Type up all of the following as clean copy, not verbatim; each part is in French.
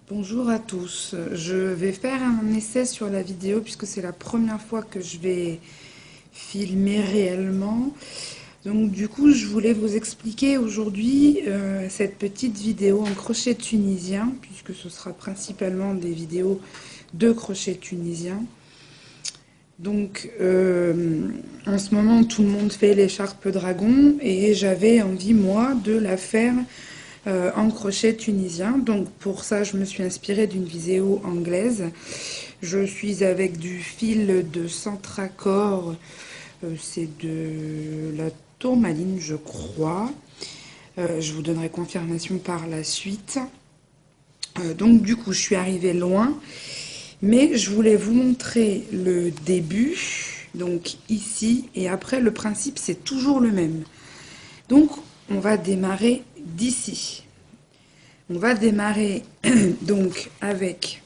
Bonjour à tous. Je vais faire un essai sur la vidéo puisque c'est la première fois que je vais filmer réellement. Donc du coup, je voulais vous expliquer aujourd'hui cette petite vidéo en crochet tunisien puisque ce sera principalement des vidéos de crochet tunisien. Donc en ce moment, tout le monde fait l'écharpe dragon et j'avais envie, moi, de la faire en crochet tunisien. Donc pour ça, je me suis inspirée d'une vidéo anglaise. Je suis avec du fil de Centracor, c'est de la tourmaline, je crois. Je vous donnerai confirmation par la suite. Donc du coup, je suis arrivée loin, mais je voulais vous montrer le début, donc ici, et après le principe c'est toujours le même. Donc on va démarrer d'ici. On va démarrer donc avec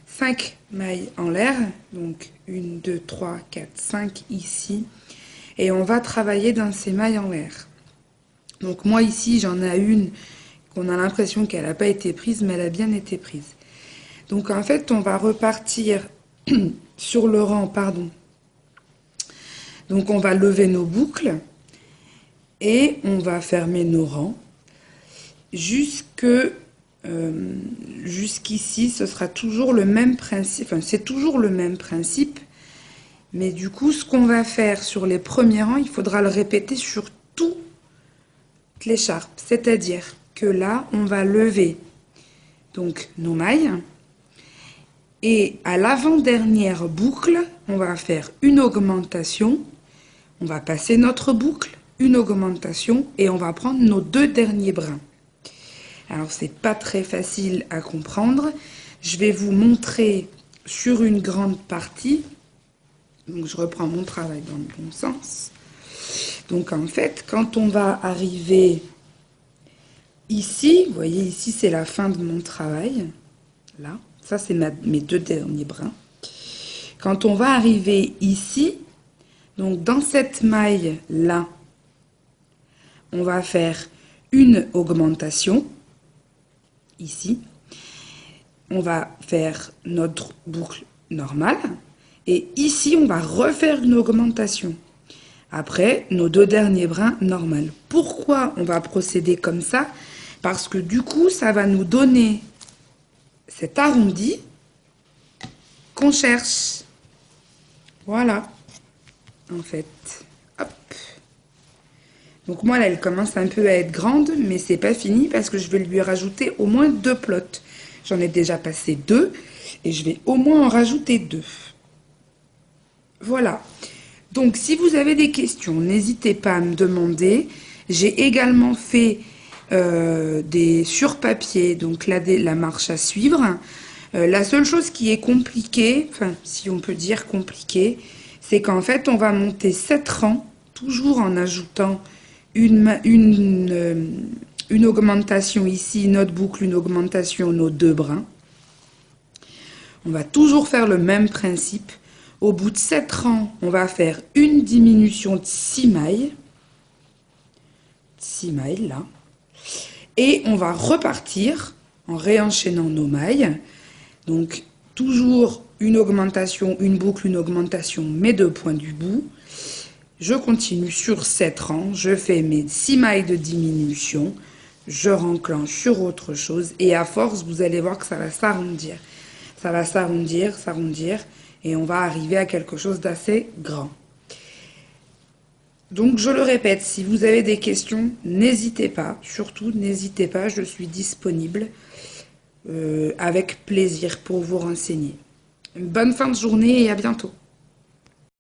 5 mailles en l'air, donc 1, 2, 3, 4, 5 ici, et on va travailler dans ces mailles en l'air. Donc moi ici j'en ai une qu'on a l'impression qu'elle n'a pas été prise, mais elle a bien été prise. Donc en fait on va repartir sur le rang, pardon. Donc on va lever nos boucles et on va fermer nos rangs jusqu'ici, ce sera toujours le même principe. Enfin, c'est toujours le même principe, mais du coup, ce qu'on va faire sur les premiers rangs, il faudra le répéter sur toute l'écharpe. C'est-à-dire que là, on va lever donc nos mailles et à l'avant-dernière boucle, on va faire une augmentation. On va passer notre boucle, une augmentation et on va prendre nos 2 derniers brins. Alors c'est pas très facile à comprendre. Je vais vous montrer sur une grande partie. Donc je reprends mon travail dans le bon sens. Donc en fait, quand on va arriver ici, vous voyez ici c'est la fin de mon travail. Là, ça c'est mes 2 derniers brins. Quand on va arriver ici, donc dans cette maille là, on va faire une augmentation. Ici, on va faire notre boucle normale et ici on va refaire une augmentation. Après, nos 2 derniers brins normales. Pourquoi on va procéder comme ça? Parce que du coup, ça va nous donner cet arrondi qu'on cherche. Voilà, en fait. Hop. Donc moi, là, elle commence un peu à être grande, mais c'est pas fini parce que je vais lui rajouter au moins 2 plots. J'en ai déjà passé 2 et je vais au moins en rajouter 2. Voilà. Donc si vous avez des questions, n'hésitez pas à me demander. J'ai également fait des sur-papier, donc là, la marche à suivre. La seule chose qui est compliquée, enfin si on peut dire compliquée, c'est qu'en fait, on va monter 7 rangs, toujours en ajoutant une augmentation ici, notre boucle, une augmentation, nos 2 brins. On va toujours faire le même principe. Au bout de 7 rangs, on va faire une diminution de 6 mailles. 6 mailles là. Et on va repartir en réenchaînant nos mailles. Donc toujours une augmentation, une boucle, une augmentation, mes 2 points du bout. Je continue sur 7 rangs, je fais mes 6 mailles de diminution, je renclenche sur autre chose et à force, vous allez voir que ça va s'arrondir. Ça va s'arrondir, s'arrondir et on va arriver à quelque chose d'assez grand. Donc je le répète, si vous avez des questions, n'hésitez pas, surtout n'hésitez pas, je suis disponible avec plaisir pour vous renseigner. Une bonne fin de journée et à bientôt.